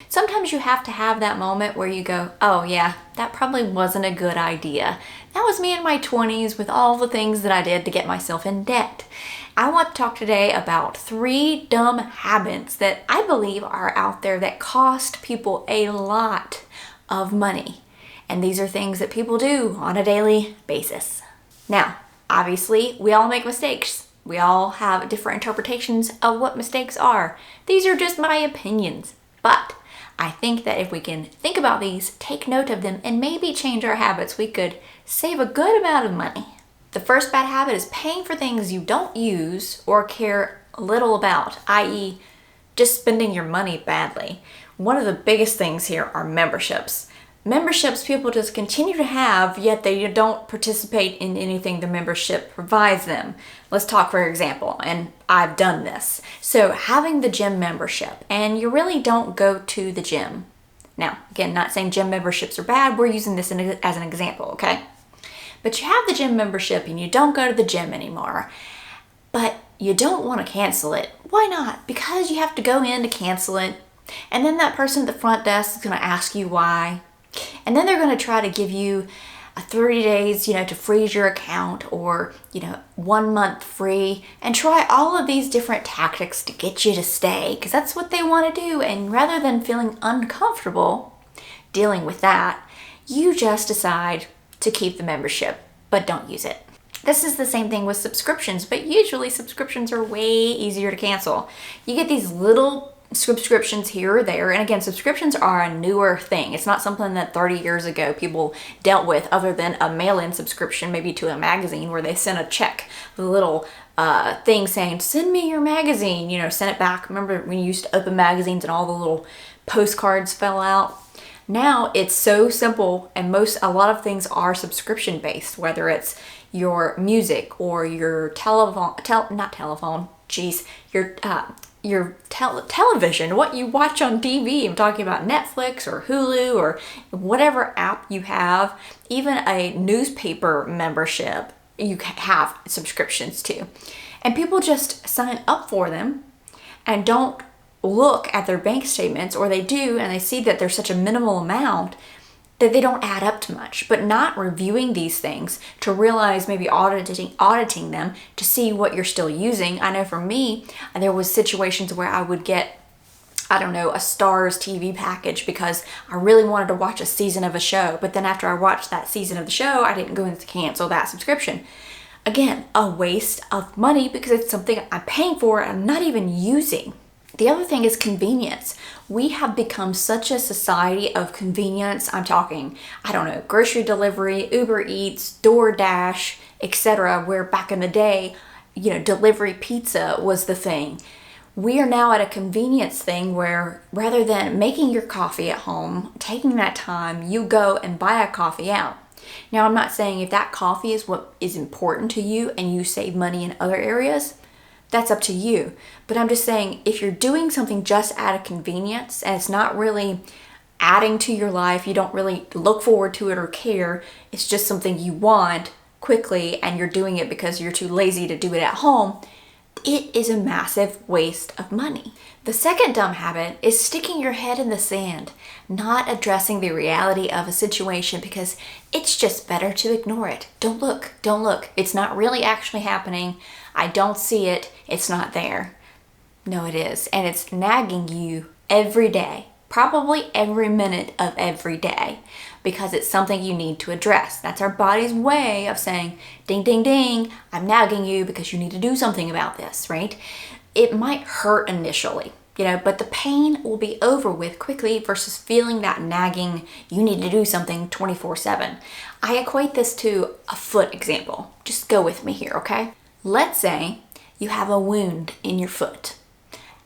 Sometimes you have to have that moment where you go, oh yeah, that probably wasn't a good idea. That was me in my 20s with all the things that I did to get myself in debt. I want to talk today about 3 dumb habits that I believe are out there that cost people a lot of money. And these are things that people do on a daily basis. Now, obviously, we all make mistakes. We all have different interpretations of what mistakes are. These are just my opinions. But I think that if we can think about these, take note of them, and maybe change our habits, we could save a good amount of money. The first bad habit is paying for things you don't use or care little about, i.e., just spending your money badly. One of the biggest things here are memberships. Memberships people just continue to have, yet they don't participate in anything the membership provides them. Let's talk for example, and I've done this. So having the gym membership, and you really don't go to the gym. Now, again, not saying gym memberships are bad, we're using this as an example, okay? But you have the gym membership and you don't go to the gym anymore, but you don't want to cancel it. Why not? Because you have to go in to cancel it, and then that person at the front desk is going to ask you why. And then they're going to try to give you a 30 days, to freeze your account, or, 1 month free, and try all of these different tactics to get you to stay, because that's what they want to do. And rather than feeling uncomfortable dealing with that, you just decide to keep the membership, but don't use it. This is the same thing with subscriptions, but usually subscriptions are way easier to cancel. You get these little subscriptions here or there, and again, subscriptions are a newer thing. It's not something that 30 years ago people dealt with, other than a mail-in subscription, maybe to a magazine where they sent a check, the little thing saying, send me your magazine, send it back. Remember when you used to open magazines and all the little postcards fell out? Now it's so simple, and a lot of things are subscription based, whether it's your music or your television, what you watch on TV. I'm talking about Netflix or Hulu or whatever app you have, even a newspaper membership you have subscriptions to. And people just sign up for them and don't look at their bank statements, or they do and they see that there's such a minimal amount that they don't add up to much, but not reviewing these things to realize, maybe auditing them to see what you're still using. I know for me, there was situations where I would get, a Starz TV package because I really wanted to watch a season of a show, but then after I watched that season of the show, I didn't go in to cancel that subscription. Again, a waste of money because it's something I'm paying for and I'm not even using. The other thing is convenience. We have become such a society of convenience. I'm talking, grocery delivery, Uber Eats, DoorDash, etc., where back in the day, delivery pizza was the thing. We are now at a convenience thing where rather than making your coffee at home, taking that time, you go and buy a coffee out. Now, I'm not saying if that coffee is what is important to you and you save money in other areas, that's up to you. But I'm just saying, if you're doing something just out of convenience and it's not really adding to your life, you don't really look forward to it or care, it's just something you want quickly and you're doing it because you're too lazy to do it at home, it is a massive waste of money. The second dumb habit is sticking your head in the sand, not addressing the reality of a situation because it's just better to ignore it. Don't look. It's not really actually happening. I don't see it. It's not there. No, it is. And it's nagging you every day, probably every minute of every day, because it's something you need to address. That's our body's way of saying, ding, ding, ding, I'm nagging you because you need to do something about this, right? It might hurt initially, but the pain will be over with quickly versus feeling that nagging, you need to do something 24/7. I equate this to a foot example. Just go with me here, okay? Let's say you have a wound in your foot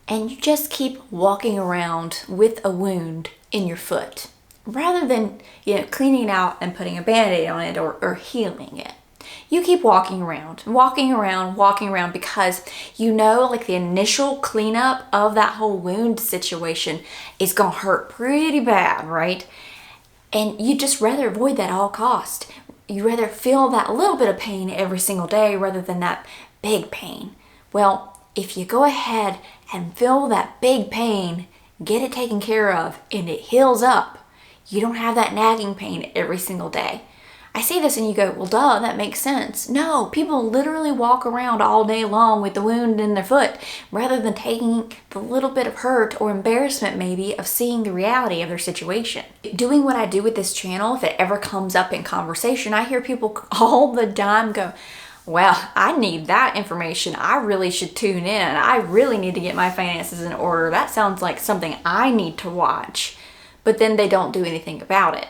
and you just keep walking around with a wound in your foot rather than, cleaning it out and putting a Band-Aid on it or healing it. You keep walking around because the initial cleanup of that whole wound situation is going to hurt pretty bad, right? And you just rather avoid that at all cost. You rather feel that little bit of pain every single day rather than that big pain. Well, if you go ahead and feel that big pain, get it taken care of, and it heals up. You don't have that nagging pain every single day. I say this and you go, well, duh, that makes sense. No, people literally walk around all day long with the wound in their foot rather than taking the little bit of hurt or embarrassment maybe of seeing the reality of their situation. Doing what I do with this channel, if it ever comes up in conversation, I hear people all the time go, well, I need that information. I really should tune in. I really need to get my finances in order. That sounds like something I need to watch. But then they don't do anything about it.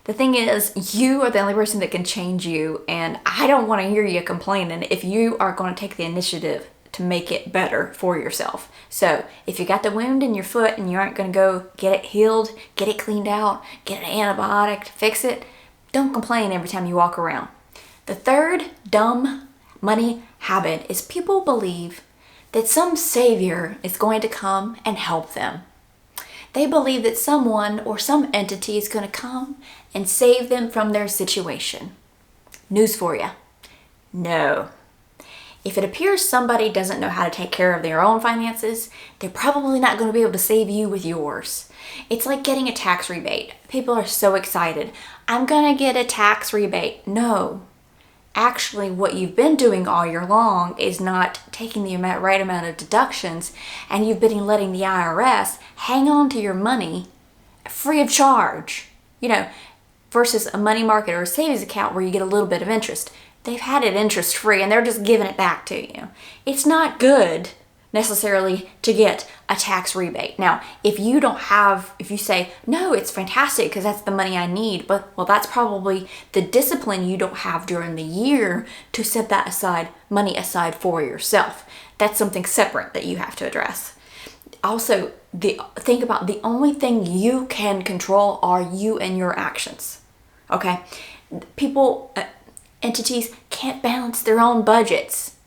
The thing is, you are the only person that can change you, and I don't want to hear you complaining if you are going to take the initiative to make it better for yourself. So if you got the wound in your foot and you aren't going to go get it healed, get it cleaned out, get an antibiotic to fix it, don't complain every time you walk around. The third dumb money habit is people believe that some savior is going to come and help them. They believe that someone or some entity is going to come and save them from their situation. News for you. No. If it appears somebody doesn't know how to take care of their own finances, they're probably not going to be able to save you with yours. It's like getting a tax rebate. People are so excited. I'm going to get a tax rebate. No. Actually, what you've been doing all year long is not taking the right amount of deductions, and you've been letting the IRS hang on to your money free of charge, versus a money market or a savings account where you get a little bit of interest. They've had it interest free and they're just giving it back to you. It's not good necessarily to get a tax rebate. Now, if you say, no, it's fantastic because that's the money I need, but that's probably the discipline you don't have during the year to set that money aside for yourself. That's something separate that you have to address. Also, think about the only thing you can control are you and your actions. Okay? People, entities can't balance their own budgets,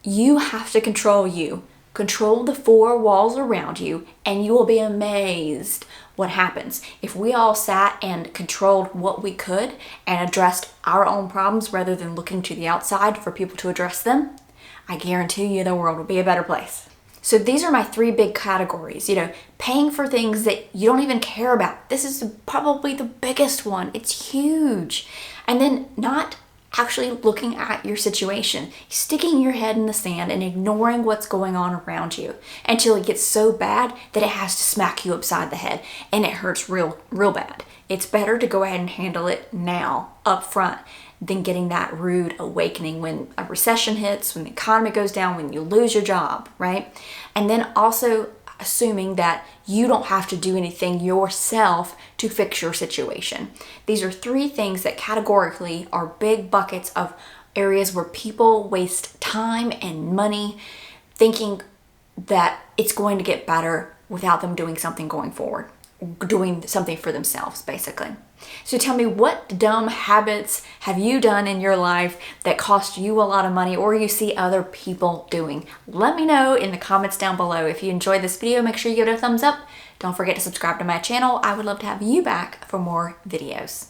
You have to control you. Control the four walls around you, and you will be amazed what happens. If we all sat and controlled what we could and addressed our own problems rather than looking to the outside for people to address them, I guarantee you the world will be a better place. So these are my three big categories. Paying for things that you don't even care about. This is probably the biggest one. It's huge. And then not actually looking at your situation, sticking your head in the sand and ignoring what's going on around you until it gets so bad that it has to smack you upside the head and it hurts real bad. It's better to go ahead and handle it now, up front, than getting that rude awakening when a recession hits, when the economy goes down, when you lose your job, right? And then also assuming that you don't have to do anything yourself to fix your situation. These are three things that categorically are big buckets of areas where people waste time and money thinking that it's going to get better without them doing something going forward, doing something for themselves, basically. So tell me, what dumb habits have you done in your life that cost you a lot of money or you see other people doing? Let me know in the comments down below. If you enjoyed this video, make sure you give it a thumbs up. Don't forget to subscribe to my channel. I would love to have you back for more videos.